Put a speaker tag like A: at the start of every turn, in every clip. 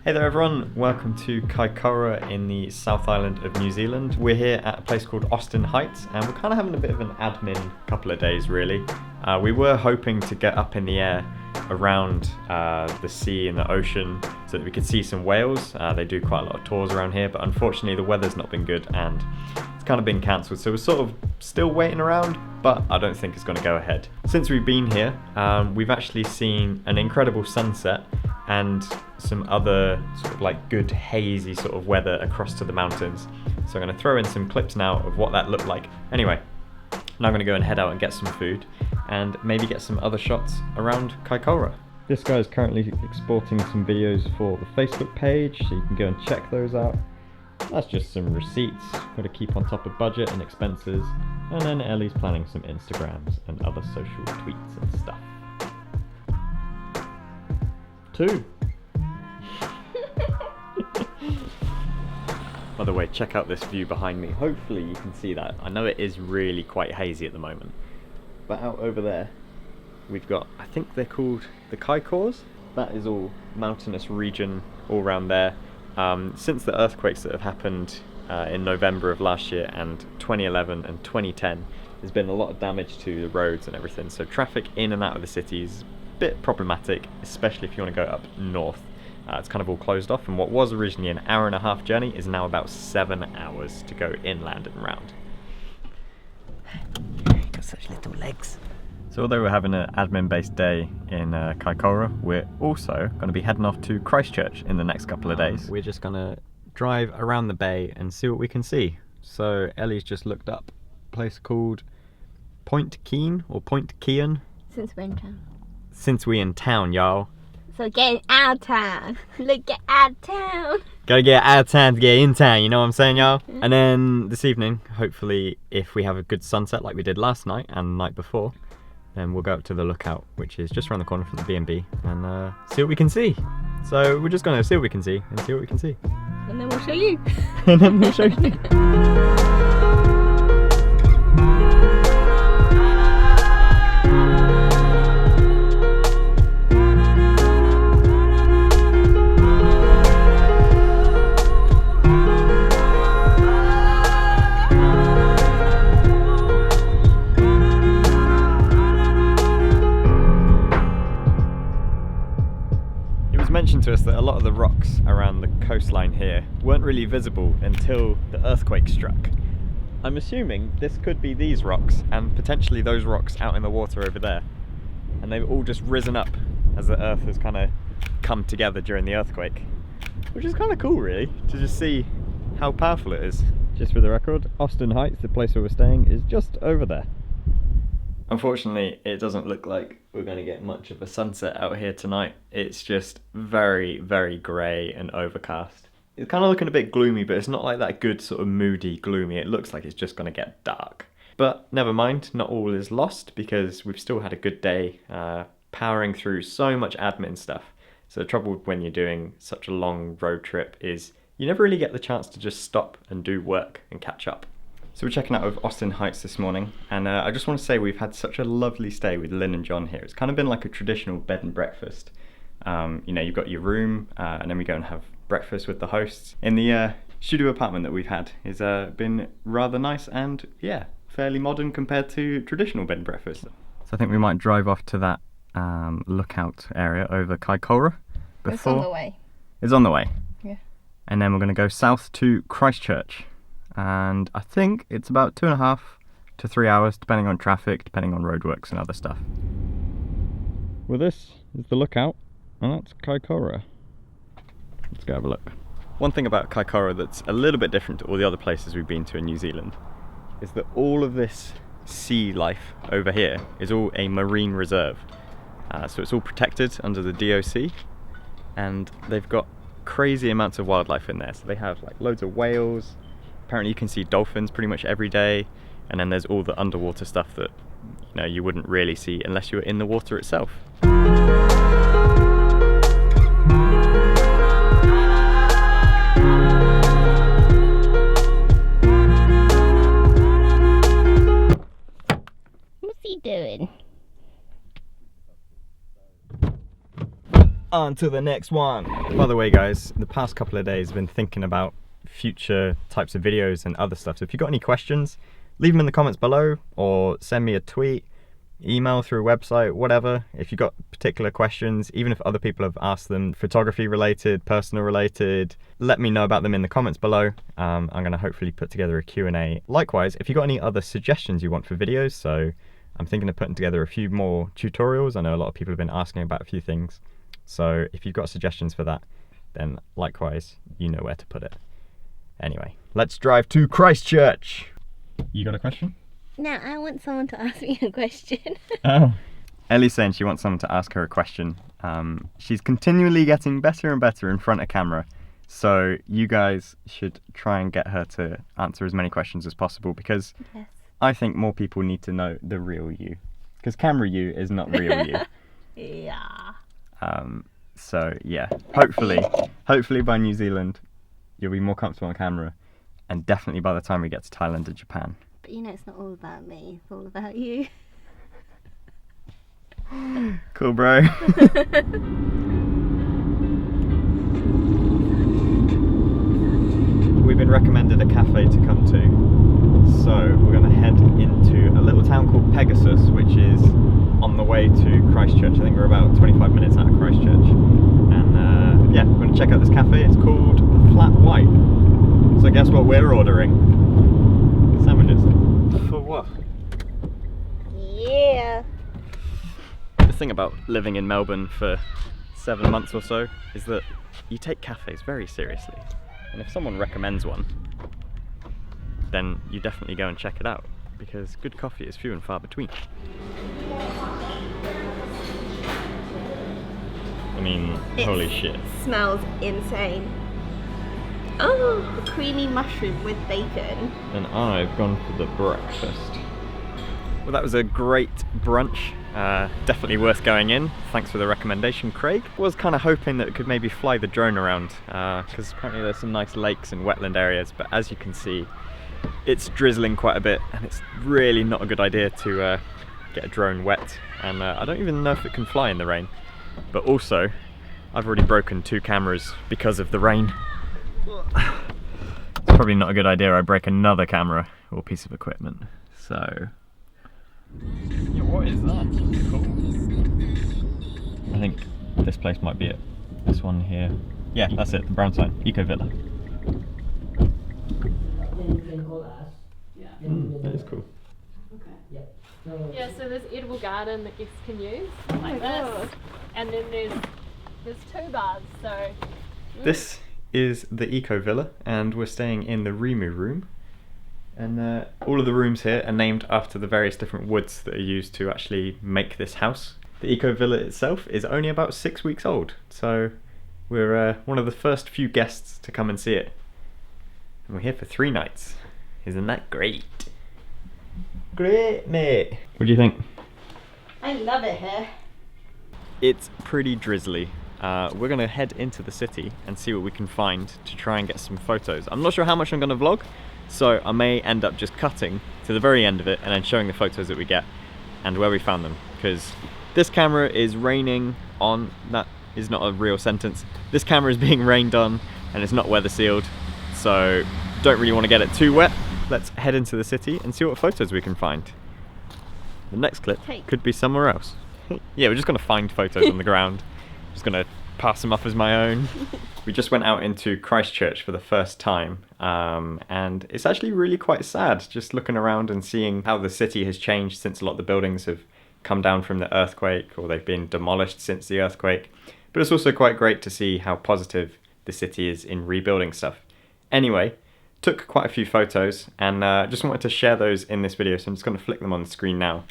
A: Hey there everyone, welcome to Kaikoura in the South Island of New Zealand. We're here at a place called Austin Heights and we're kind of having a bit of an admin couple of days really. We were hoping to get up in the air around the sea and the ocean so that we could see some whales. They do quite a lot of tours around here, but unfortunately the weather's not been good and it's kind of been cancelled, so we're sort of still waiting around, but I don't think it's going to go ahead. Since we've been here, we've actually seen an incredible sunset and some other sort of like good hazy sort of weather across to the mountains. So I'm going to throw in some clips now of what that looked like. Anyway, now I'm going to go and head out and get some food and maybe get some other shots around Kaikoura. This guy is currently exporting some videos for the Facebook page, so you can go and check those out. That's just some receipts, got to keep on top of budget and expenses, and then Ellie's planning some Instagrams and other social tweets and stuff. 2. By the way, check out this view behind me. Hopefully you can see that. I know it is really quite hazy at the moment. But out over there, we've got, I think they're called the Kaikours. That is all mountainous region all around there. Since the earthquakes that have happened in November of last year and 2011 and 2010, there's been a lot of damage to the roads and everything. So traffic in and out of the city is a bit problematic, especially if you want to go up north. It's kind of all closed off, and what was originally an hour-and-a-half journey is now about 7 hours to go inland and round.
B: Got such little legs.
A: So although we're having an admin-based day in Kaikoura, we're also going to be heading off to Christchurch in the next couple of days. We're just going to drive around the bay and see what we can see. So Ellie's just looked up a place called Point Keen or Point Kean.
C: Since we're in town.
A: Since we in town, y'all.
C: So get out of town. Look, get out of town.
A: Gotta get out of town to get in town, you know what I'm saying, y'all? And then this evening, hopefully, if we have a good sunset like we did last night and the night before, then we'll go up to the lookout, which is just around the corner from the B&B, and see what we can see. So we're just gonna see what we can see and see what we can see.
C: And then we'll show you.
A: And then we'll show you. Mentioned to us that a lot of the rocks around the coastline here weren't really visible until the earthquake struck. I'm assuming this could be these rocks and potentially those rocks out in the water over there, and they've all just risen up as the earth has kind of come together during the earthquake, which is kind of cool really to just see how powerful it is. Just for the record, Austin Heights, the place where we're staying, is just over there. Unfortunately, it doesn't look like we're going to get much of a sunset out here tonight. It's just very, very grey and overcast. It's kind of looking a bit gloomy, but it's not like that good sort of moody gloomy. It looks like it's just going to get dark. But never mind, not all is lost because we've still had a good day powering through so much admin stuff. So the trouble when you're doing such a long road trip is you never really get the chance to just stop and do work and catch up. So we're checking out of Austin Heights this morning, and I just want to say we've had such a lovely stay with Lynn and John here. It's kind of been like a traditional bed and breakfast. You know, you've got your room, and then we go and have breakfast with the hosts. In the studio apartment that we've had has been rather nice and, yeah, fairly modern compared to traditional bed and breakfast. So I think we might drive off to that lookout area over Kaikoura before.
C: It's on the way.
A: It's on the way?
C: Yeah.
A: And then we're going to go south to Christchurch. And I think it's about 2.5 to 3 hours, depending on traffic, depending on roadworks and other stuff. Well, this is the lookout, and that's Kaikoura. Let's go have a look. One thing about Kaikoura that's a little bit different to all the other places we've been to in New Zealand is that all of this sea life over here is all a marine reserve. So it's all protected under the DOC, and they've got crazy amounts of wildlife in there. So they have like loads of whales. Apparently you can see dolphins pretty much every day, and then there's all the underwater stuff that you wouldn't really see unless you were in the water itself.
C: What's he doing?
A: On to the next one. By the way guys, the past couple of days I've been thinking about future types of videos and other stuff. So if you've got any questions, leave them in the comments below or send me a tweet, email through a website, whatever. If you've got particular questions, even if other people have asked them, photography related, personal related, let me know about them in the comments below. I'm going to hopefully put together a Q&A. Likewise, if you've got any other suggestions you want for videos, so I'm thinking of putting together a few more tutorials. I know a lot of people have been asking about a few things. So if you've got suggestions for that, then likewise, you know where to put it. Anyway, let's drive to Christchurch. You got a question?
C: No, I want someone to ask me a question.
A: Oh. Ellie's saying she wants someone to ask her a question. She's continually getting better and better in front of camera. So you guys should try and get her to answer as many questions as possible, because
C: Yes.
A: I think more people need to know the real you. Because camera you is not real you.
C: Yeah.
A: So yeah, hopefully by New Zealand, you'll be more comfortable on camera, and definitely by the time we get to Thailand and Japan.
C: But you know, it's not all about me, it's all about you.
A: Cool, bro. We've been recommended a cafe to come to, so we're going to head into a little town called Pegasus, which is on the way to Christchurch. I think we're about 25 minutes out of Christchurch, and yeah, we're going to check out this cafe. It's called the Flat White. So guess what we're ordering? Sandwiches. For what?
C: Yeah.
A: The thing about living in Melbourne for 7 months or so is that you take cafes very seriously, and if someone recommends one, then you definitely go and check it out, because good coffee is few and far between. I mean, holy shit.
C: Smells insane. Oh, creamy mushroom with bacon.
A: And I've gone for the breakfast. Well, that was a great brunch. Definitely worth going in. Thanks for the recommendation, Craig. Was kind of hoping that it could maybe fly the drone around, because apparently there's some nice lakes and wetland areas, but as you can see, it's drizzling quite a bit, and it's really not a good idea to get a drone wet, and I don't even know if it can fly in the rain. But also, I've already broken 2 cameras because of the rain. It's probably not a good idea I break another camera or piece of equipment, so... Yeah, what is that? Cool. I think this place might be it. This one here. Yeah, that's it, the brown sign, Ecovilla. That is cool.
B: Yeah, so there's edible garden that guests can use, like this, and then there's 2 bars, so...
A: This is the Ecovilla, and we're staying in the Rimu room. And all of the rooms here are named after the various different woods that are used to actually make this house. The Ecovilla itself is only about 6 weeks old, so we're one of the first few guests to come and see it. And we're here for 3 nights. Isn't that great? Great, mate. What do you think?
C: I love it here.
A: It's pretty drizzly. We're going to head into the city and see what we can find to try and get some photos. I'm not sure how much I'm going to vlog, so I may end up just cutting to the very end of it and then showing the photos that we get and where we found them, because this camera is raining on. That is not a real sentence. This camera is being rained on and it's not weather sealed, so don't really want to get it too wet. Let's head into the city and see what photos we can find. The next clip could be somewhere else. Yeah, we're just going to find photos on the ground. Just going to pass them off as my own. We just went out into Christchurch for the first time, and it's actually really quite sad just looking around and seeing how the city has changed since a lot of the buildings have come down from the earthquake, or they've been demolished since the earthquake. But it's also quite great to see how positive the city is in rebuilding stuff. Anyway, took quite a few photos, and just wanted to share those in this video, so I'm just going to flick them on the screen now.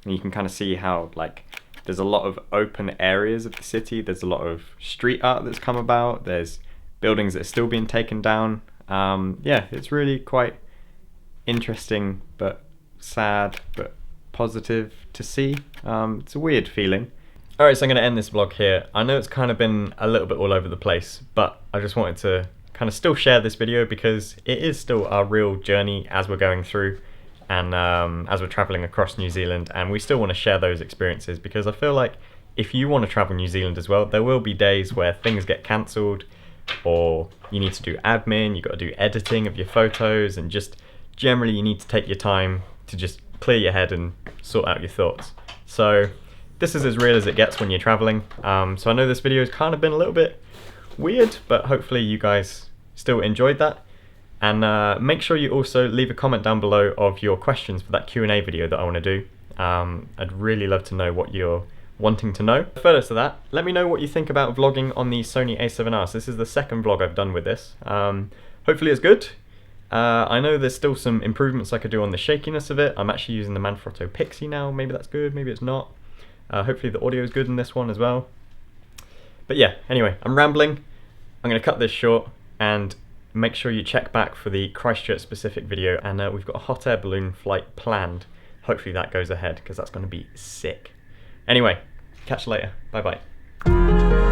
A: And you can kind of see how, like, there's a lot of open areas of the city, there's a lot of street art that's come about, there's buildings that are still being taken down. Yeah, it's really quite interesting, but sad, but positive to see. It's a weird feeling. Alright, so I'm going to end this vlog here. I know it's kind of been a little bit all over the place, but I just wanted to kind of still share this video because it is still our real journey as we're going through, and as we're traveling across New Zealand, and we still want to share those experiences because I feel like if you want to travel New Zealand as well, there will be days where things get cancelled, or you need to do admin, you've got to do editing of your photos, and just generally you need to take your time to just clear your head and sort out your thoughts. So this is as real as it gets when you're traveling. So I know this video has kind of been a little bit weird, but hopefully you guys still enjoyed that. And make sure you also leave a comment down below of your questions for that Q&A video that I want to do. I'd really love to know what you're wanting to know. Further to that, let me know what you think about vlogging on the Sony a7R. So this is the second vlog I've done with this. Hopefully it's good. I know there's still some improvements I could do on the shakiness of it. I'm actually using the Manfrotto Pixie now. Maybe that's good, maybe it's not. Hopefully the audio is good in this one as well. But yeah, anyway, I'm rambling. I'm going to cut this short, and make sure you check back for the Christchurch specific video, and we've got a hot air balloon flight planned. Hopefully that goes ahead, because that's going to be sick. Anyway, catch you later. Bye bye.